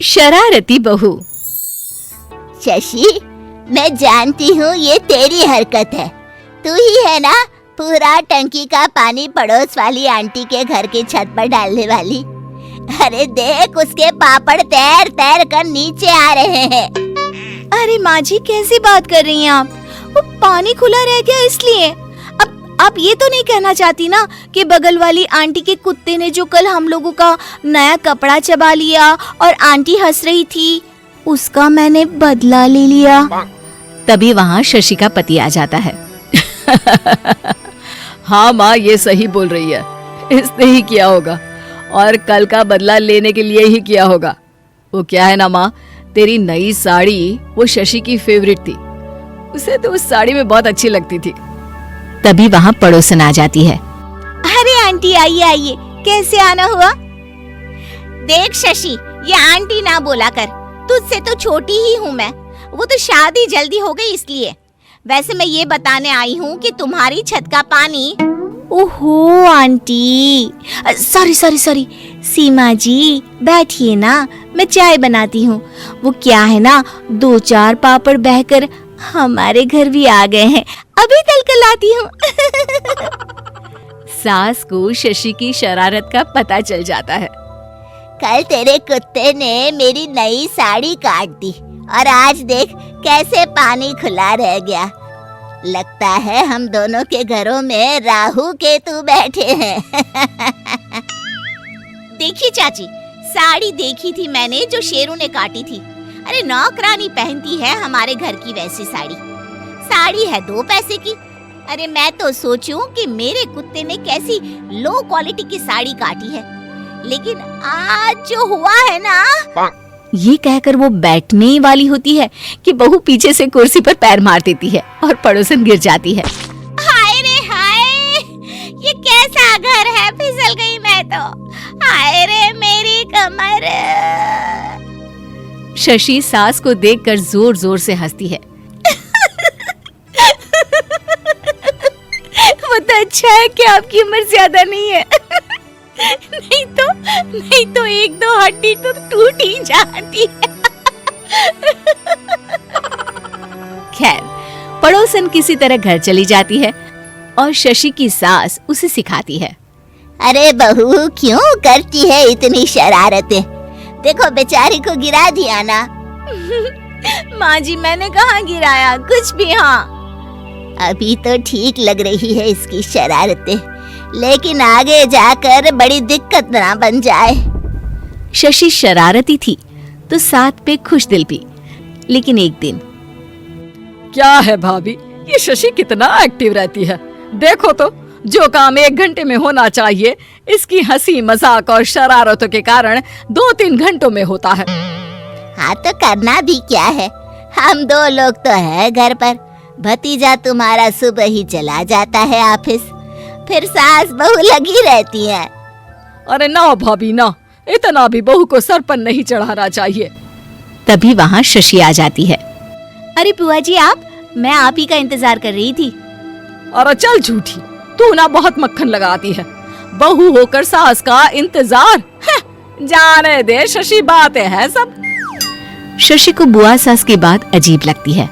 शरारती बहू। शशि, मैं जानती हूँ ये तेरी हरकत है। तू ही है ना पूरा टंकी का पानी पड़ोस वाली आंटी के घर की छत पर डालने वाली। अरे देख, उसके पापड़ तैर तैर कर नीचे आ रहे हैं। अरे माँ जी, कैसी बात कर रही हैं आप? वो पानी खुला रह गया इसलिए। अब आप ये तो नहीं कहना चाहती ना कि बगल वाली आंटी के कुत्ते ने जो कल हम लोगों का नया कपड़ा चबा लिया और आंटी हंस रही थी, उसका मैंने बदला ले लिया। तभी वहाँ शशि का पति आ जाता है। हाँ माँ, ये सही बोल रही है। इसने ही किया होगा और कल का बदला लेने के लिए ही किया होगा। वो क्या है ना माँ, तेरी नई साड़ी वो शशि की फेवरेट थी। उसे तो उस साड़ी में बहुत अच्छी लगती थी। तभी वहाँ पड़ोसन आ जाती है। अरे आंटी, आइए आइए, कैसे आना हुआ? देख शशि, ये आंटी ना बोला कर, तुझसे तो छोटी ही हूँ मैं। वो तो शादी जल्दी हो गई इसलिए। वैसे मैं ये बताने आई हूँ कि तुम्हारी छत का पानी। ओहो आंटी, सॉरी सॉरी सॉरी। सीमा जी बैठिए ना, मैं चाय बनाती हूँ। वो क्या है ना, 2-4 पापड़ बहकर हमारे घर भी आ गए हैं, अभी कल आती हूँ। सास को शशि की शरारत का पता चल जाता है। कल तेरे कुत्ते ने मेरी नई साड़ी काट दी और आज देख कैसे पानी खुला रह गया। लगता है हम दोनों के घरों में राहु केतु बैठे हैं। देखी चाची, साड़ी देखी थी मैंने जो शेरू ने काटी थी। अरे नौकरानी पहनती है हमारे घर की वैसी साड़ी। साड़ी है 2 पैसे की। अरे मैं तो सोचूं कि मेरे कुत्ते ने कैसी लो क्वालिटी की साड़ी काटी है, लेकिन आज जो हुआ है ना। ये कहकर वो बैठने ही वाली होती है कि बहू पीछे से कुर्सी पर पैर मार देती है और पड़ोसन गिर जाती है। हाय रे हाय, ये कैसा घर है, फिसल गई मैं तो। हाय रे मेरी कमर। शशि सास को देखकर जोर जोर से हंसती है। वो तो अच्छा है कि आपकी उम्र ज्यादा नहीं है। नहीं तो 1-2 हड्डी तो टूट ही जाती है। खैर, पड़ोसन किसी तरह घर चली जाती है और शशि की सास उसे सिखाती है। अरे बहू, क्यों करती है इतनी शरारतें? देखो बेचारी को गिरा दिया ना। माँ जी, मैंने कहाँ गिराया कुछ भी। हाँ, अभी तो ठीक लग रही है इसकी शरारतें, लेकिन आगे जाकर बड़ी दिक्कत ना बन जाए। शशि शरारती थी तो साथ पे खुश दिल भी। लेकिन एक दिन, क्या है भाभी, ये शशि कितना एक्टिव रहती है। देखो तो, जो काम 1 घंटे में होना चाहिए, इसकी हंसी मजाक और शरारतों के कारण 2-3 घंटों में होता है। हाँ तो करना भी क्या है, हम 2 लोग तो है घर पर। भतीजा तुम्हारा सुबह ही चला जाता है ऑफिस, फिर सास बहू लगी रहती है। अरे ना भाभी ना, इतना भी बहू को सर पर नहीं चढ़ाना चाहिए। तभी वहाँ शशि आ जाती है। अरे बुआ जी, मैं आप ही का इंतजार कर रही थी। अरे चल झूठी, तू ना बहुत मक्खन लगाती है। बहू होकर सास का इंतजार, जाने दे, शशि बातें हैं सब। शशि को बुआ सास की बात अजीब लगती है।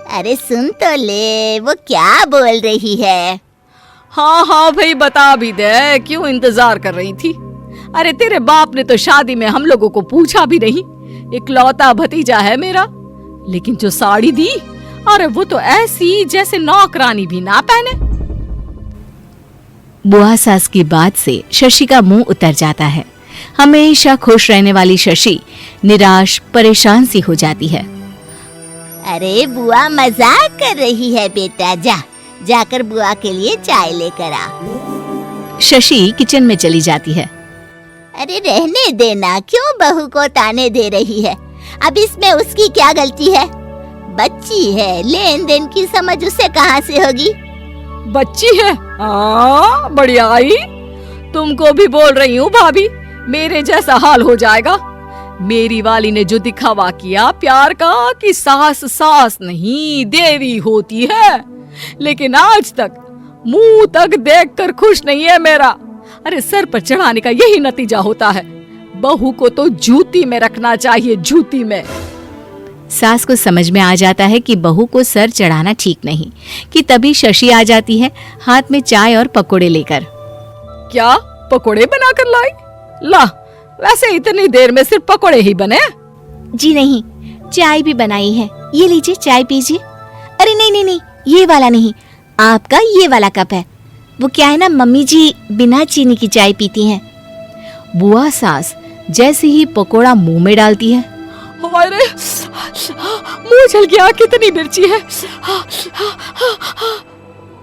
अरे सुन तो ले, वो क्या बोल रही है। हाँ भाई, बता भी दे, क्यों इंतजार कर रही थी? अरे तेरे बाप ने तो शादी में हम लोगों को पूछा भी नहीं। इकलौता भतीजा है मेरा, लेकिन जो साड़ी दी, अरे वो तो ऐसी जैसे नौकरानी भी ना पहने। बुआ सास की बात से शशि का मुंह उतर जाता है। हमेशा खुश रहने वाली शशि निराश परेशान सी हो जाती है। अरे बुआ मजाक कर रही है बेटा, जाकर बुआ के लिए चाय लेकर आ। शशि किचन में चली जाती है। अरे रहने देना, क्यों बहू को ताने दे रही है? अब इसमें उसकी क्या गलती है? बच्ची है, लेन देन की समझ उसे कहाँ से होगी? बच्ची है? बढ़िया आई। तुमको भी बोल रही हूँ भाभी, मेरे जैसा हाल हो जाएगा। मेरी वाली ने जो दिखावा किया प्यार का कि सास नहीं देवी होती है, लेकिन आज तक मुंह तक देखकर खुश नहीं है मेरा। अरे सर पर चढ़ाने का यही नतीजा होता है। बहू को तो जूती में रखना चाहिए, जूती में। सास को समझ में आ जाता है कि बहू को सर चढ़ाना ठीक नहीं, कि तभी शशि आ जाती है हाथ में चाय और पकोड़े लेकर। क्या पकोड़े बनाकर लाई? ला, वैसे इतनी देर में सिर्फ पकोड़े ही बने? जी नहीं, चाय भी बनाई है, ये लीजिए चाय पीजिए। अरे नहीं नहीं नहीं, ये वाला नहीं, आपका ये वाला कप है। वो क्या है ना, मम्मी जी बिना चीनी की चाय पीती हैं। बुआ सास जैसे ही पकोड़ा मुंह में डालती है, अरे मुंह जल गया, कितनी मिर्ची है।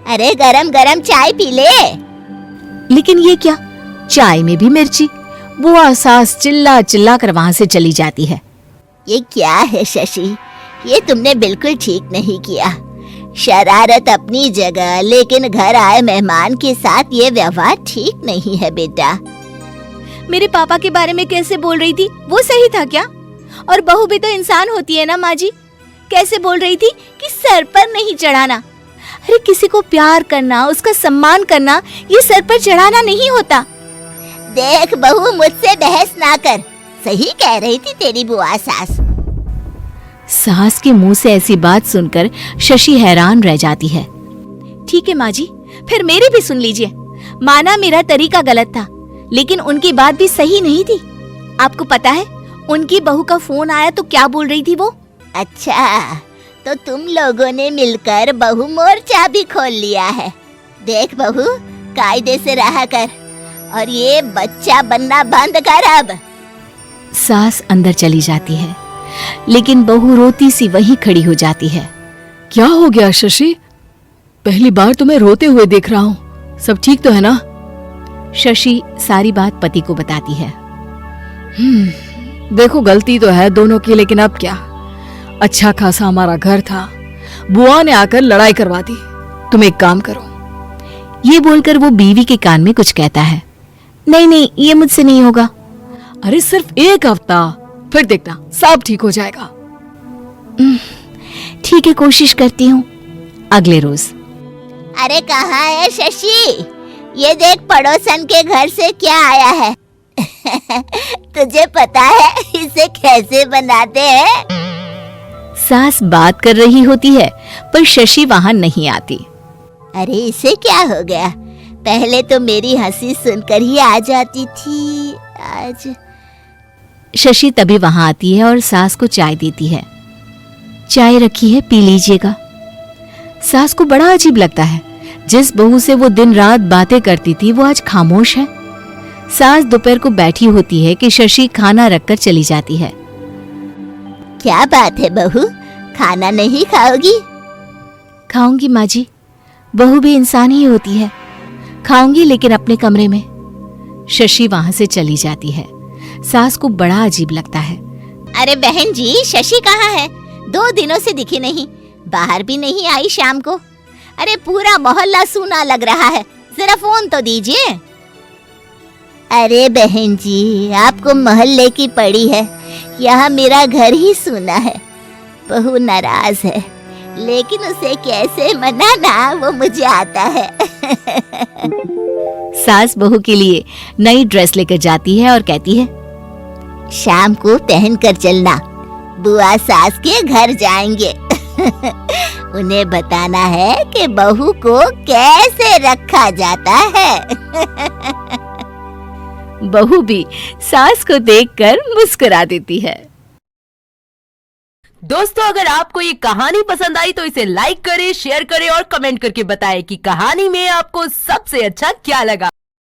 अरे गरम गरम चाय पी ले। लेकिन ये क्या, चाय में भी मिर्ची। बुआ सास चिल्ला चिल्ला कर वहां से चली जाती है। ये क्या है शशि, ये तुमने बिल्कुल ठीक नहीं किया। शरारत अपनी जगह, लेकिन घर आए मेहमान के साथ ये व्यवहार ठीक नहीं है बेटा। मेरे पापा के बारे में कैसे बोल रही थी, वो सही था क्या? और बहू भी तो इंसान होती है ना माँ जी। कैसे बोल रही थी कि सर पर नहीं चढ़ाना। अरे किसी को प्यार करना, उसका सम्मान करना, ये सर पर चढ़ाना नहीं होता। देख बहू, मुझसे बहस ना कर, सही कह रही थी तेरी बुआ सास। सास के मुंह से ऐसी बात सुनकर शशि हैरान रह जाती है। ठीक है माँ जी, फिर मेरी भी सुन लीजिए। माना मेरा तरीका गलत था, लेकिन उनकी बात भी सही नहीं थी। आपको पता है उनकी बहू का फोन आया तो क्या बोल रही थी वो? अच्छा, तो तुम लोगों ने मिलकर बहू मोर्चा भी खोल लिया है। देख बहू, कायदे से रहा कर और ये बच्चा बनना बंद कर अब। सास अंदर चली जाती है, लेकिन बहू रोती सी वहीं खड़ी हो जाती है। क्या हो गया शशि? पहली बार तुम्हें रोते हुए देख रहा हूँ, सब ठीक तो है ना? शशि सारी बात पति को बताती है। देखो गलती तो है दोनों की, लेकिन अब क्या? अच्छा खासा हमारा घर था, बुआ ने आकर लड़ाई करवा दी। तुम एक काम करो। ये बोलकर वो बीवी के कान में कुछ कहता है। नहीं नहीं, ये मुझसे नहीं होगा। अरे सिर्फ एक हफ्ता, फिर देखना सब ठीक हो जाएगा। ठीक है, कोशिश करती हूँ। अगले रोज। अरे कहाँ है शशि? ये देख पड़ोसन के घर से क्या आया है। तुझे पता है इसे कैसे बनाते हैं? सास बात कर रही होती है, पर शशि वहां नहीं आती। अरे इसे क्या हो गया? पहले तो मेरी हंसी सुनकर ही आ जाती थी, आज। शशि तभी वहां आती है और सास को चाय देती है। चाय रखी है, पी लीजिएगा। सास को बड़ा अजीब लगता है, जिस बहू से वो दिन रात बातें करती थी वो आज खामोश है। सास दोपहर को बैठी होती है कि शशि खाना रखकर चली जाती है। क्या बात है बहू, खाना नहीं खाओगी? खाऊंगी माँ जी, बहू भी इंसान ही होती है। खाऊंगी, लेकिन अपने कमरे में। शशि वहां से चली जाती है। सास को बड़ा अजीब लगता है। अरे बहन जी, शशि कहाँ है? 2 दिनों से दिखी नहीं, बाहर भी नहीं आई शाम को। अरे पूरा मोहल्ला सूना लग रहा है, जरा फोन तो दीजिए। अरे बहन जी, आपको मोहल्ले की पड़ी है, यहाँ मेरा घर ही सूना है। बहू नाराज है, लेकिन उसे कैसे मनाना वो मुझे आता है। सास बहू के लिए नई ड्रेस लेकर जाती है और कहती है, शाम को पहन कर चलना, बुआ सास के घर जाएंगे। उन्हें बताना है कि बहू को कैसे रखा जाता है। बहू भी सास को देखकर मुस्कुरा देती है। दोस्तों, अगर आपको ये कहानी पसंद आई तो इसे लाइक करें, शेयर करें और कमेंट करके बताएं कि कहानी में आपको सबसे अच्छा क्या लगा।